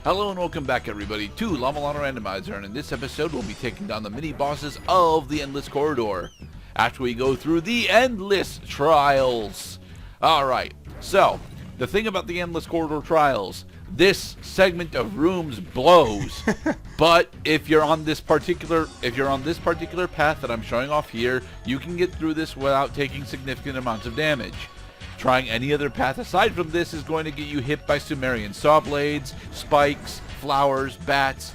Hello and welcome back everybody to La-Mulana Randomizer, and in this episode we'll be taking down the mini-bosses of the Endless Corridor after we go through the Endless Trials. Alright, so the thing about the Endless Corridor Trials, this segment of rooms blows, but if you're on this particular path that I'm showing off here, you can get through this without taking significant amounts of damage. Trying any other path aside from this is going to get you hit by Sumerian saw blades, spikes, flowers, bats,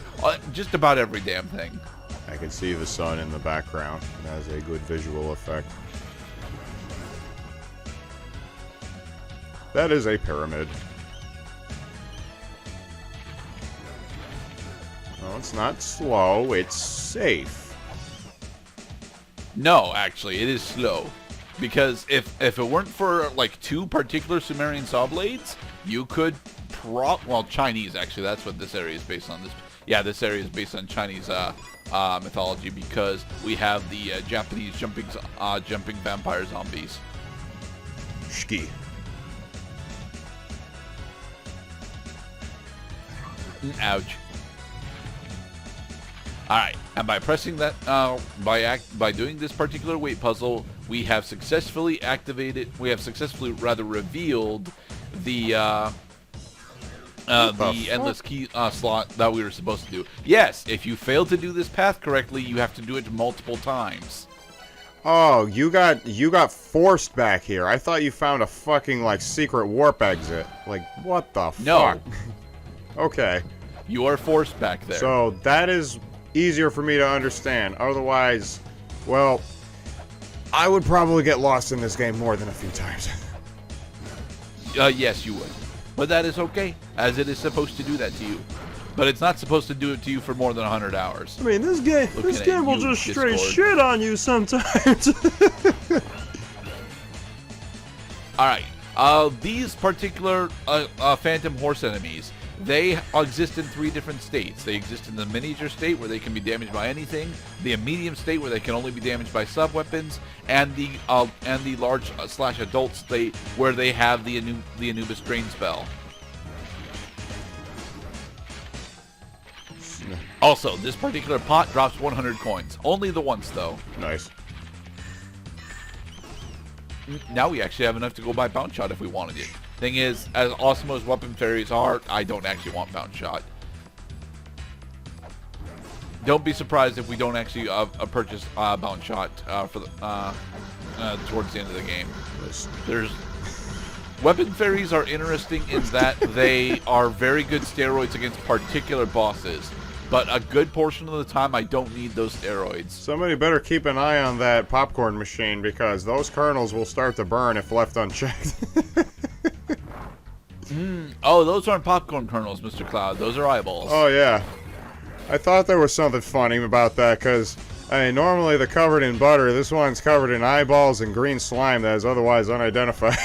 just about every damn thing. I can see the sun in the background. It has a good visual effect. That is a pyramid. No, it's not slow, it's safe. No, actually, it is slow. Because if it weren't for like two particular Sumerian saw blades, you could well, Chinese actually, that's what this area is based on. This area is based on Chinese mythology, because we have the Japanese jumping vampire zombies. Shki. Ouch. Alright, and by pressing that, by doing this particular weight puzzle, we have successfully revealed the endless key slot that we were supposed to do. Yes, if you fail to do this path correctly, you have to do it multiple times. Oh, you got forced back here. I thought you found a fucking, like, secret warp exit. Like, what the fuck? No. Okay. You are forced back there. So, that is easier for me to understand. Otherwise, well, I would probably get lost in this game more than a few times. Yes, you would. But that is okay, as it is supposed to do that to you. But it's not supposed to do it to you for more than 100 hours. I mean, this game will just straight shit on you sometimes. Alright, these particular Phantom Horse enemies, they exist in three different states. They exist in the miniature state, where they can be damaged by anything, the medium state, where they can only be damaged by sub-weapons, and the large / adult state, where they have the Anubis Drain spell. Also, this particular pot drops 100 coins. Only the once, though. Nice. Now we actually have enough to go buy Bounce Shot if we wanted it. Thing is, as awesome as weapon fairies are, I don't actually want Bounce Shot. Don't be surprised if we don't actually purchase Bounce Shot for the towards the end of the game. Weapon fairies are interesting in that they are very good steroids against particular bosses, but a good portion of the time I don't need those steroids. Somebody better keep an eye on that popcorn machine, because those kernels will start to burn if left unchecked. Oh, those aren't popcorn kernels, Mr. Cloud. Those are eyeballs. Oh, yeah. I thought there was something funny about that, because, I mean, normally they're covered in butter. This one's covered in eyeballs and green slime that is otherwise unidentified.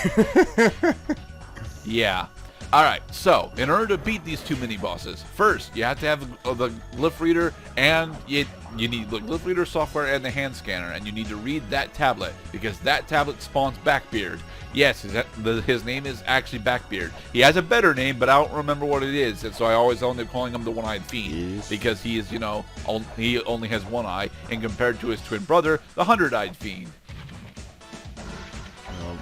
Yeah. Alright, so, in order to beat these two mini-bosses, first, you have to have the glyph reader, and you need the glyph reader software and the hand scanner, and you need to read that tablet, because that tablet spawns Backbeard. Yes, his name is actually Backbeard. He has a better name, but I don't remember what it is, and so I always end up calling him the One-Eyed Fiend, yes. Because he is, he only has one eye, and compared to his twin brother, the 100-Eyed Fiend.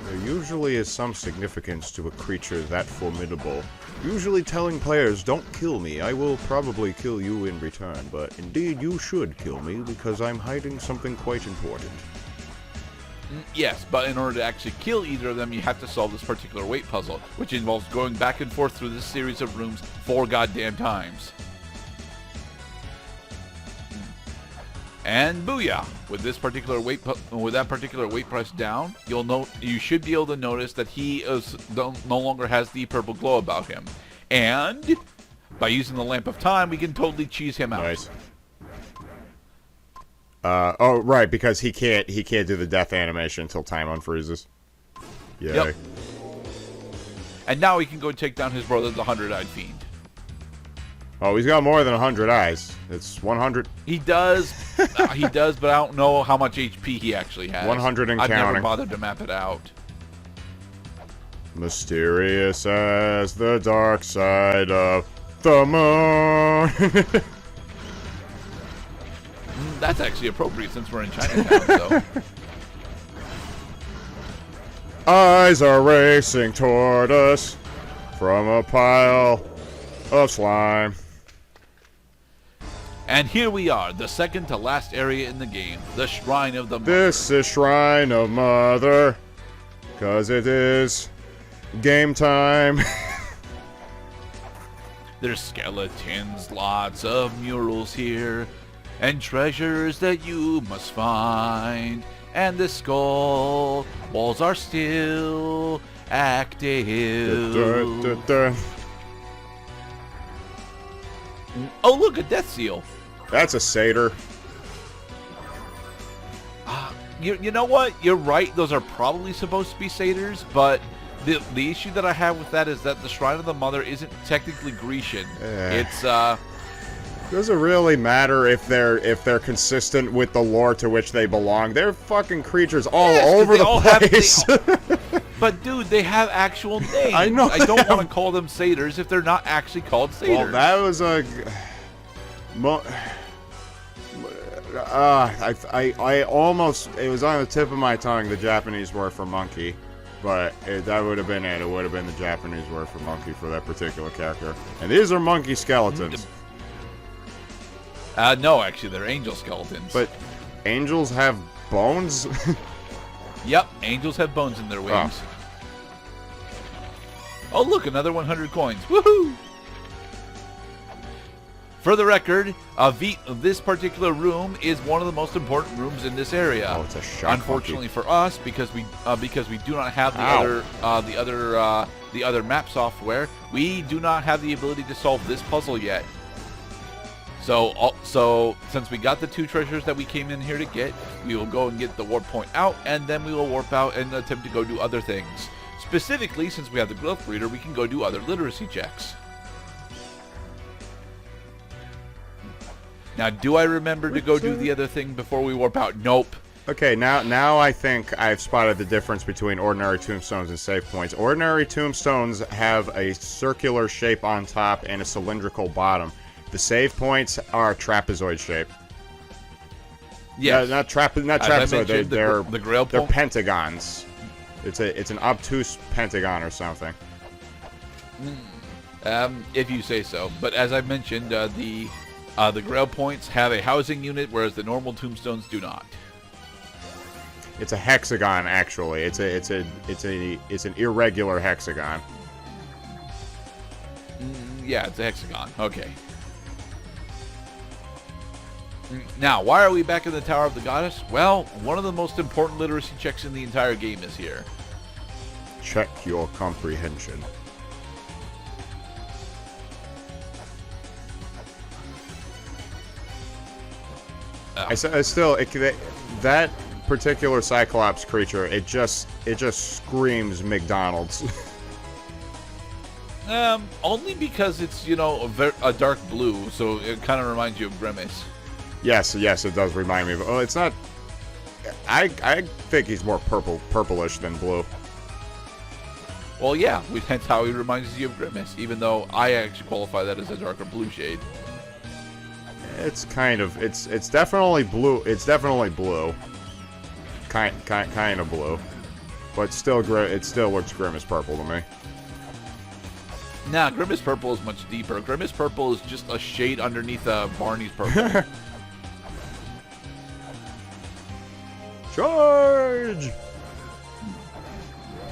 There usually is some significance to a creature that formidable. Usually telling players, don't kill me, I will probably kill you in return, but indeed you should kill me, because I'm hiding something quite important. Yes, but in order to actually kill either of them, you have to solve this particular weight puzzle, which involves going back and forth through this series of rooms 4 goddamn times. And booyah! With this particular that particular weight price down, you should be able to notice that he no longer has the purple glow about him. And by using the Lamp of Time, we can totally cheese him out. Nice. Oh, right, because he can't do the death animation until time unfreezes. Yay. Yep. And now he can go take down his brother, the 100-Eyed Fiend. Oh, he's got more than 100 eyes. It's 100. He does, but I don't know how much HP he actually has. 100 and I've counting. never bothered to map it out. Mysterious as the dark side of the moon. That's actually appropriate since we're in Chinatown, so. Eyes are racing toward us from a pile of slime. And here we are, the second to last area in the game, the Shrine of the Mother. This is Shrine of Mother, 'cause it is game time. There's skeletons, lots of murals here, and treasures that you must find. And the skull walls are still active. Dun, dun, dun. Oh, look, a death seal. That's a satyr. You know what? You're right. Those are probably supposed to be satyrs, but the issue that I have with that is that the Shrine of the Mother isn't technically Grecian. It's Doesn't really matter if they're consistent with the lore to which they belong. They're fucking creatures all over the place. But dude, they have actual names. I know. I don't want to call them satyrs if they're not actually called satyrs. Well, that was a. I almost, it was on the tip of my tongue, the Japanese word for monkey, but that would have been it. It would have been the Japanese word for monkey for that particular character. And these are monkey skeletons. No, actually, they're angel skeletons. But angels have bones? Yep, angels have bones in their wings. Oh, look, another 100 coins. Woohoo! For the record, this particular room is one of the most important rooms in this area. Oh, it's a shock. Unfortunately for us, because we do not have the other map software, we do not have the ability to solve this puzzle yet. So since we got the 2 treasures that we came in here to get, we will go and get the warp point out, and then we will warp out and attempt to go do other things. Specifically, since we have the growth reader, we can go do other literacy checks. Now, do I remember to go do the other thing before we warp out? Nope. Okay, now I think I've spotted the difference between ordinary tombstones and save points. Ordinary tombstones have a circular shape on top and a cylindrical bottom. The save points are trapezoid shape. Yes. Not trapezoid. They're the grail they're point. pentagons. It's an obtuse pentagon or something. If you say so. But as I mentioned, the grail points have a housing unit, whereas the normal tombstones do not. It's a hexagon, actually. It's an irregular hexagon. Yeah, it's a hexagon. Okay. Now, why are we back in the Tower of the Goddess? Well, one of the most important literacy checks in the entire game is here. Check your comprehension. That particular Cyclops creature, it just screams McDonald's. Only because it's, a dark blue, so it kind of reminds you of Grimace. Yes, it does remind me of. Oh, it's not. I think he's more purplish than blue. Well, yeah, hence how he reminds you of Grimace, even though I actually qualify that as a darker blue shade. It's kind of. It's definitely blue. It's definitely blue. Kind of blue, but still, it still looks Grimace purple to me. Nah, Grimace purple is much deeper. Grimace purple is just a shade underneath Barney's purple. Charge!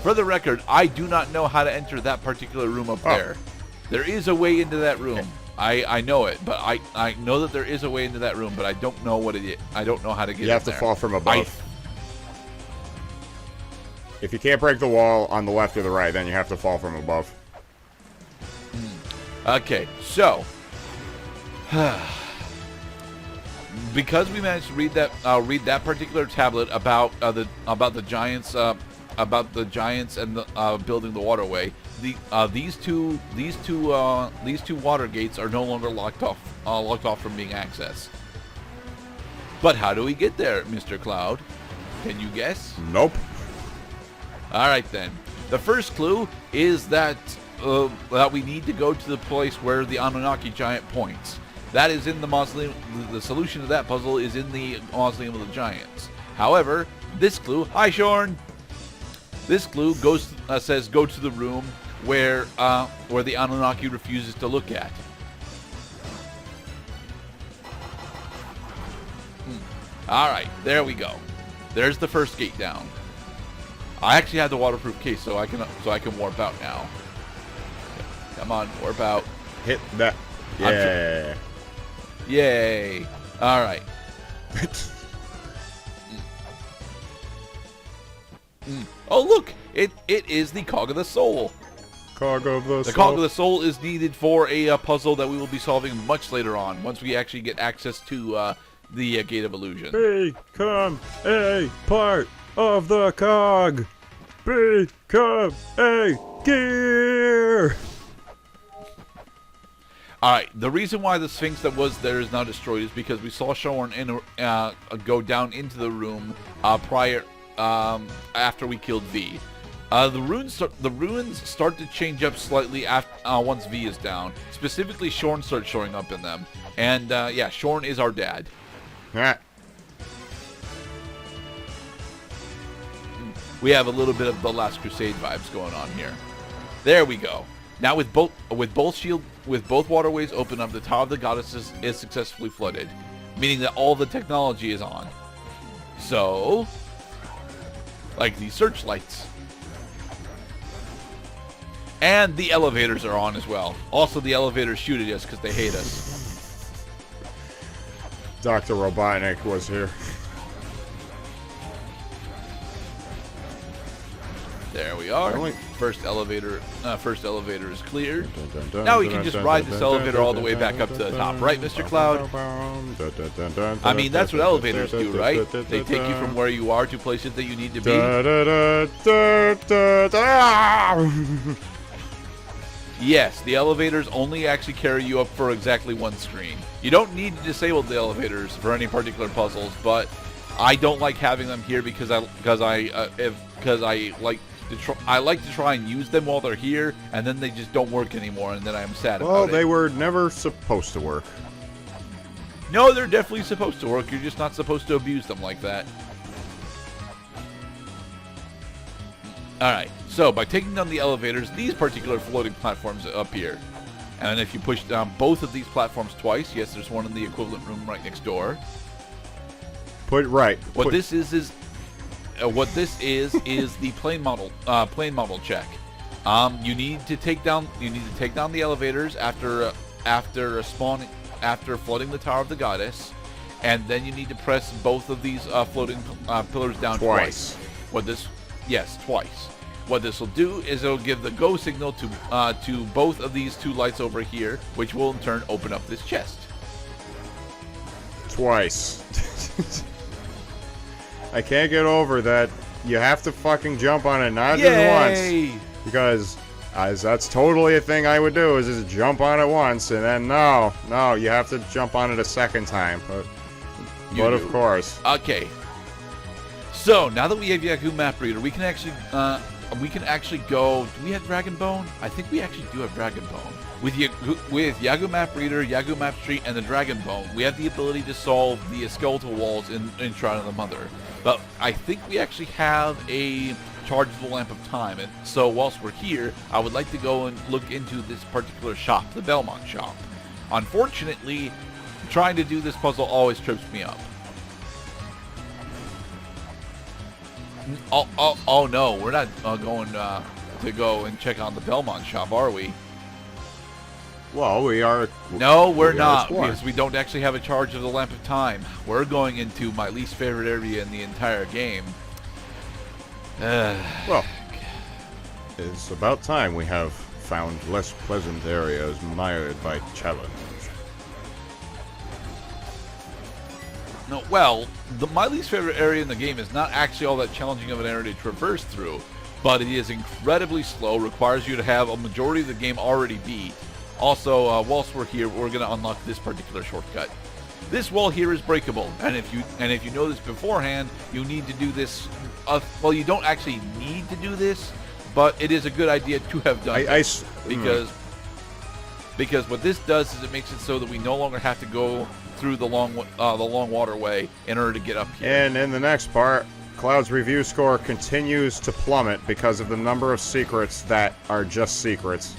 For the record, I do not know how to enter that particular room up there. There is a way into that room. I know it, but I know that there is a way into that room, but I don't know what it is. I don't know how to get in there. You have to fall from above. If you can't break the wall on the left or the right, then you have to fall from above. Okay, so because we managed to read that particular tablet about the giants and the building the waterway, these two water gates are no longer locked off from being accessed. But how do we get there, Mr. Cloud? Can you guess? Nope. All right then. The first clue is that that we need to go to the place where the Anunnaki giant points. That is in the mausoleum. The solution to that puzzle is in the mausoleum of the giants. However, this clue, hi Shorn. This clue says go to the room where the Anunnaki refuses to look at. All right, there we go. There's the first gate down. I actually have the waterproof case, so I can warp out now. Come on, warp out. Hit that. Yeah. Yay! All right. Oh look! It is the cog of the soul. Cog of the soul. The cog of the soul is needed for a puzzle that we will be solving much later on, once we actually get access to the Gate of Illusion. Become a part of the cog. Become a gear. Alright, the reason why the Sphinx that was there is now destroyed is because we saw Shorn go down into the room after we killed V. The ruins start to change up slightly once V is down. Specifically, Shorn starts showing up in them. And yeah, Shorn is our dad. We have a little bit of the Last Crusade vibes going on here. There we go. Now with both waterways open up, the Tower of the Goddesses is successfully flooded, meaning that all the technology is on. So, like these searchlights. And the elevators are on as well. Also, the elevators shoot at us because they hate us. Dr. Robotnik was here. There we are. First elevator is cleared. Now we can just ride this elevator all the way back up to the top, right, Mr. Cloud? I mean, that's what elevators do, right? They take you from where you are to places that you need to be. Yes, the elevators only actually carry you up for exactly one screen. You don't need to disable the elevators for any particular puzzles, but I don't like having them here because I like to try and use them while they're here, and then they just don't work anymore, and then I'm sad about it. Well, they were never supposed to work. No, they're definitely supposed to work. You're just not supposed to abuse them like that. Alright, so by taking down the elevators, these particular floating platforms appear. And if you push down both of these platforms twice, yes, there's one in the equivalent room right next door. What this is the plane model check. You need to take down the elevators after flooding the Tower of the Goddess, and then you need to press both of these floating pillars down twice. Twice. What this will do is it'll give the go signal to both of these two lights over here, which will in turn open up this chest. Twice. I can't get over that. You have to fucking jump on it, not just once. Because that's totally a thing I would do, is just jump on it once, and then no, you have to jump on it a second time. But of course. Okay. So now that we have Yaku Map Reader, we can actually go. Do we have Dragon Bone? I think we actually do have Dragon Bone. With Yagu Map Reader, Yagu Map Street, and the Dragon Bone, we have the ability to solve the skeletal walls in Shrine of the Mother. But I think we actually have a chargeable Lamp of Time, and so whilst we're here, I would like to go and look into this particular shop, the Belmont shop. Unfortunately, trying to do this puzzle always trips me up. Oh no, we're not going to go and check on the Belmont shop, are we? Well, we are. No, we're not, because we don't actually have a charge of the Lamp of Time. We're going into my least favorite area in the entire game. Well, it's about time we have found less pleasant areas mired by challenge. No, well, my least favorite area in the game is not actually all that challenging of an area to traverse through, but it is incredibly slow, requires you to have a majority of the game already beat. Also, whilst we're here, we're going to unlock this particular shortcut. This wall here is breakable, and if you know this beforehand, you need to do this. Well, you don't actually need to do this, but it is a good idea to have done it, because what this does is it makes it so that we no longer have to go through the long waterway in order to get up here. And in the next part, Cloud's review score continues to plummet because of the number of secrets that are just secrets.